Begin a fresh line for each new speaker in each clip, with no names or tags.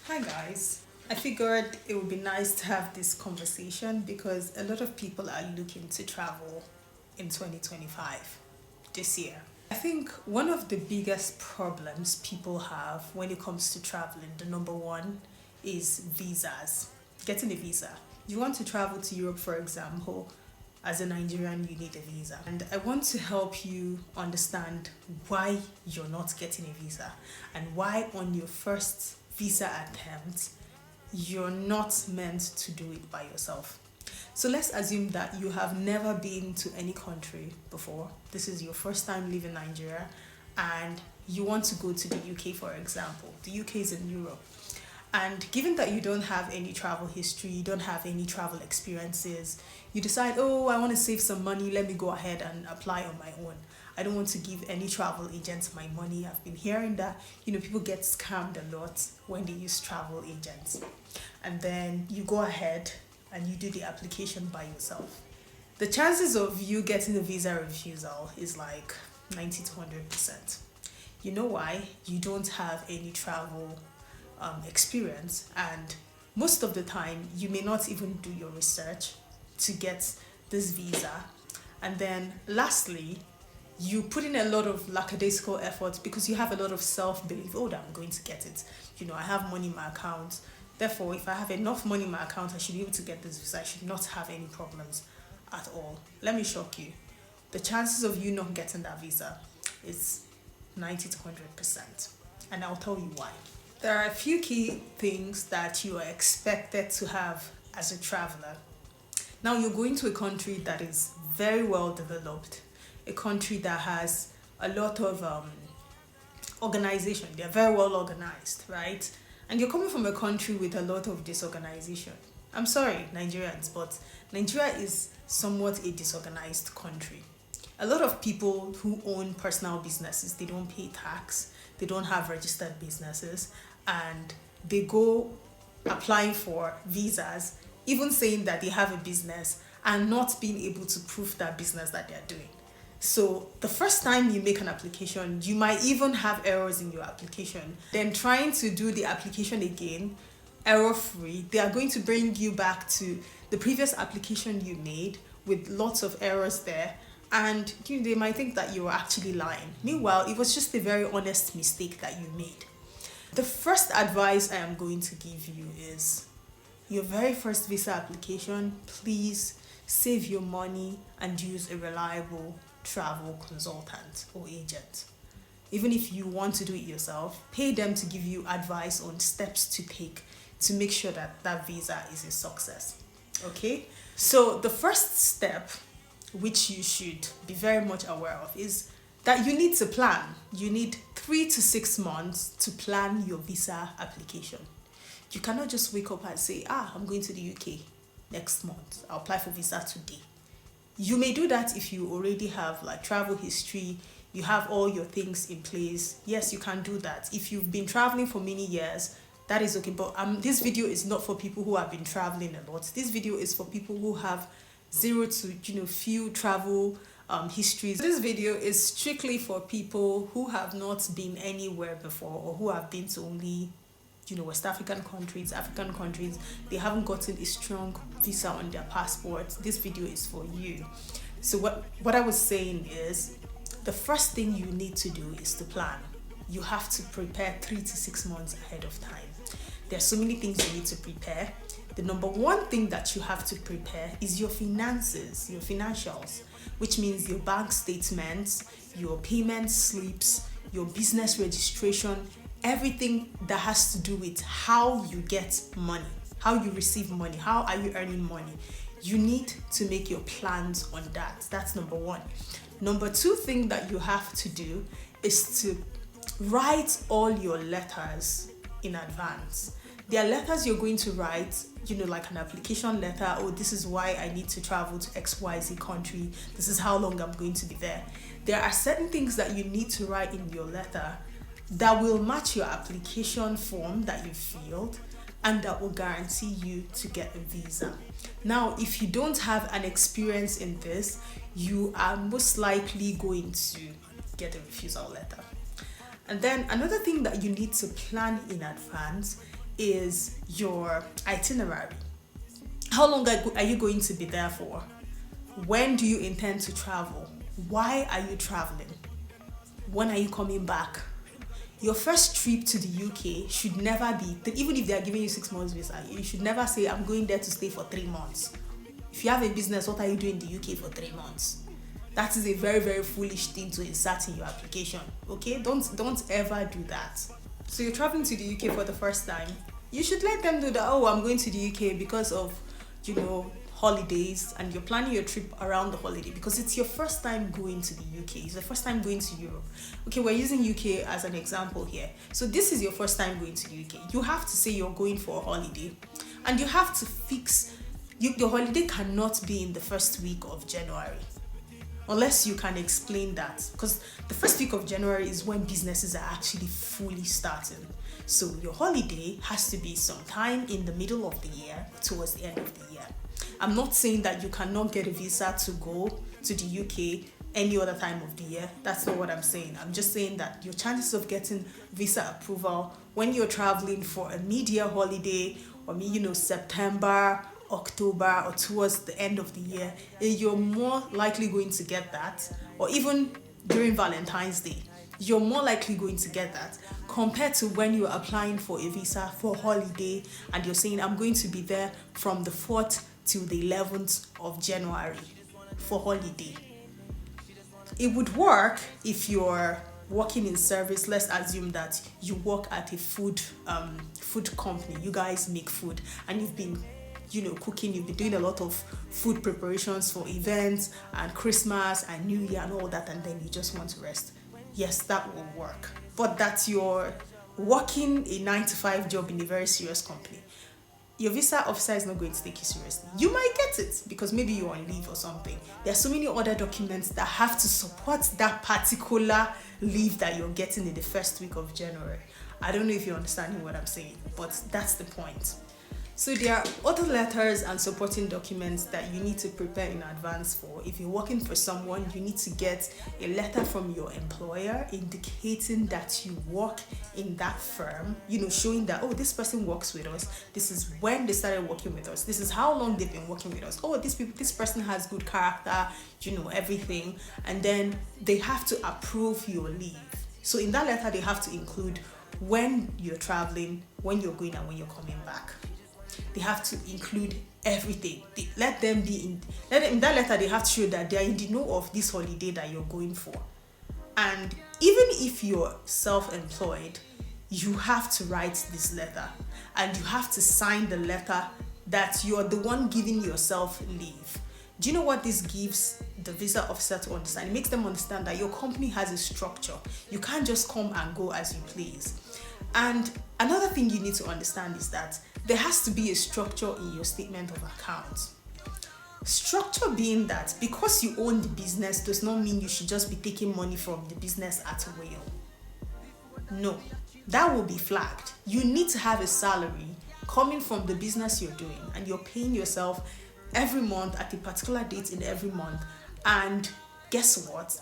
Hi guys. I figured it would be nice to have this conversation because a lot of people are looking to travel in 2025 this year. I think one of the biggest problems people have when it comes to traveling, the number one is visas. Getting a visa. You want to travel to Europe, for example, as a Nigerian, you need a visa. And I want to help you understand why you're not getting a visa and why on your first visa attempt, you're not meant to do it by yourself. So let's assume that you have never been to any country before. This is your first time leaving Nigeria and you want to go to the UK, for example. The UK is in Europe. And given that you don't have any travel history, you don't have any travel experiences, you decide, oh, I want to save some money, let me go ahead and apply on my own. I don't want to give any travel agents my money. I've been hearing that, people get scammed a lot when they use travel agents. And then you go ahead and you do the application by yourself. The chances of you getting a visa refusal is like 90 to 100%. You know why? You don't have any travel experience, and most of the time you may not even do your research to get this visa. And then lastly, you put in a lot of lackadaisical effort because you have a lot of self-belief. Oh, that I'm going to get it. I have money in my account, therefore if I have enough money in my account, I should be able to get this visa. I should not have any problems at all. Let me shock you, the chances of you not getting that visa is 90 to 100%, and I'll tell you why. There are a few key things that you are expected to have as a traveler. Now, you're going to a country that is very well developed, a country that has a lot of organization. They're very well organized, right? And you're coming from a country with a lot of disorganization. I'm sorry, Nigerians, but Nigeria is somewhat a disorganized country. A lot of people who own personal businesses, they don't pay tax, they don't have registered businesses, and they go applying for visas, even saying that they have a business and not being able to prove that business that they're doing. So the first time you make an application, you might even have errors in your application. Then trying to do the application again, error free, they are going to bring you back to the previous application you made with lots of errors there, and they might think that you were actually lying. Meanwhile, it was just a very honest mistake that you made. The first advice I am going to give you is your very first visa application, please save your money and use a reliable travel consultant or agent. Even if you want to do it yourself, pay them to give you advice on steps to take to make sure that that visa is a success. Okay? So the first step, which you should be very much aware of, is that you need to plan. You need 3 to 6 months to plan your visa application. You cannot just wake up and say, I'm going to the UK next month. I'll apply for visa today. You may do that if you already have like travel history, you have all your things in place. Yes, you can do that. If you've been traveling for many years, that is okay. But this video is not for people who have been traveling a lot. This video is for people who have zero to few travel histories. This video is strictly for people who have not been anywhere before, or who have been to only West African countries, African countries. They haven't gotten a strong visa on their passport. This video is for you. So what I was saying is, the first thing you need to do is to plan. You have to prepare 3 to 6 months ahead of time. There are so many things you need to prepare. The number one thing that you have to prepare is your finances, your financials, which means your bank statements, your payment slips, your business registration, everything that has to do with how you get money, how you receive money, how are you earning money. You need to make your plans on that. That's number one. Number two thing that you have to do is to write all your letters in advance. There are letters you're going to write, like an application letter. Oh, this is why I need to travel to XYZ country. This is how long I'm going to be there. There are certain things that you need to write in your letter that will match your application form that you filled, and that will guarantee you to get a visa. Now, if you don't have an experience in this, you are most likely going to get a refusal letter. And then another thing that you need to plan in advance is your itinerary. How long are you going to be there for? When do you intend to travel? Why are you traveling? When are you coming back? Your first trip to the UK should never be, even if they are giving you 6 months visa, you should never say, I'm going there to stay for 3 months. If you have a business, what are you doing in the UK for 3 months? That is a very, very foolish thing to insert in your application. Okay? Don't ever do that. So you're traveling to the UK for the first time. You should let them know that, oh, I'm going to the UK because of, holidays, and you're planning your trip around the holiday because it's your first time going to the UK. It's the first time going to Europe. Okay, we're using UK as an example here. So this is your first time going to the UK. You have to say you're going for a holiday, and you have to fix, your holiday cannot be in the first week of January. Unless you can explain that, because the first week of January is when businesses are actually fully starting. So your holiday has to be sometime in the middle of the year, towards the end of the year. I'm not saying that you cannot get a visa to go to the UK any other time of the year. That's not what I'm saying. I'm just saying that your chances of getting visa approval when you're traveling for a mid-year holiday, or September, October, or towards the end of the year, you're more likely going to get that. Or even during Valentine's Day, you're more likely going to get that compared to when you're applying for a visa for holiday and you're saying, I'm going to be there from the 4th to the 11th of January for holiday. It would work if you're working in service. Let's assume that you work at a food company. You guys make food and you've been cooking, you've been doing a lot of food preparations for events and Christmas and New Year and all that, and then you just want to rest. Yes, that will work. But that you're working a 9-to-5 job in a very serious company, your visa officer is not going to take you seriously. You might get it because maybe you're on leave or something. There are so many other documents that have to support that particular leave that you're getting in the first week of January. I don't know if you're understanding what I'm saying, but that's the point. So there are other letters and supporting documents that you need to prepare in advance for. If you're working for someone, you need to get a letter from your employer indicating that you work in that firm, showing that, oh, this person works with us. This is when they started working with us. This is how long they've been working with us. Oh, this person has good character, everything. And then they have to approve your leave. So in that letter, they have to include when you're traveling, when you're going, and when you're coming back. They have to include everything. In that letter, they have to show that they are in the know of this holiday that you're going for. And even if you're self-employed, you have to write this letter and you have to sign the letter that you're the one giving yourself leave. Do you know what this gives the visa officer to understand? It makes them understand that your company has a structure. You can't just come and go as you please. And another thing you need to understand is that there has to be a structure in your statement of account. Structure being that because you own the business does not mean you should just be taking money from the business at will. No, that will be flagged. You need to have a salary coming from the business you're doing, and you're paying yourself every month at a particular date in every month. And guess what?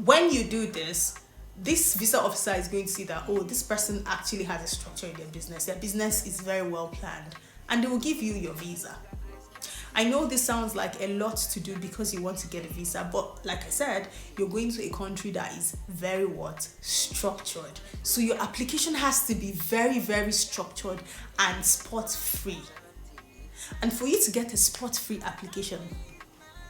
When you do this visa officer is going to see that, oh, this person actually has a structure in their business. Their business is very well planned, and they will give you your visa. I know this sounds like a lot to do because you want to get a visa, but like I said, you're going to a country that is very structured. So your application has to be very, very structured and spot-free. And for you to get a spot-free application,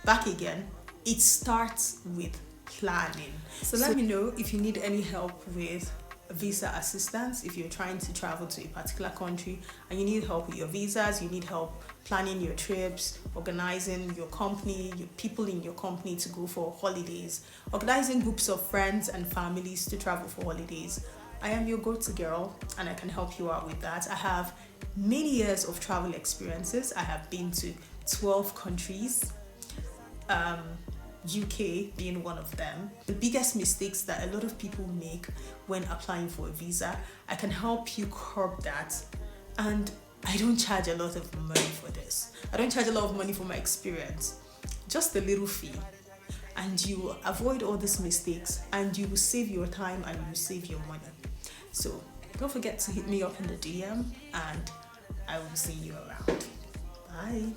back again, it starts with planning. So let me know if you need any help with visa assistance. If you're trying to travel to a particular country and you need help with your visas, you need help planning your trips, organizing your company, your people in your company to go for holidays, organizing groups of friends and families to travel for holidays, I am your go-to girl and I can help you out with that. I have many years of travel experiences. I have been to 12 countries, UK being one of them. The biggest mistakes that a lot of people make when applying for a visa, I can help you curb that. And I don't charge a lot of money for this. I don't charge a lot of money for my experience, just a little fee. And you will avoid all these mistakes and you will save your time and you will save your money. So Don't forget to hit me up in the DM, and I will see you around. Bye.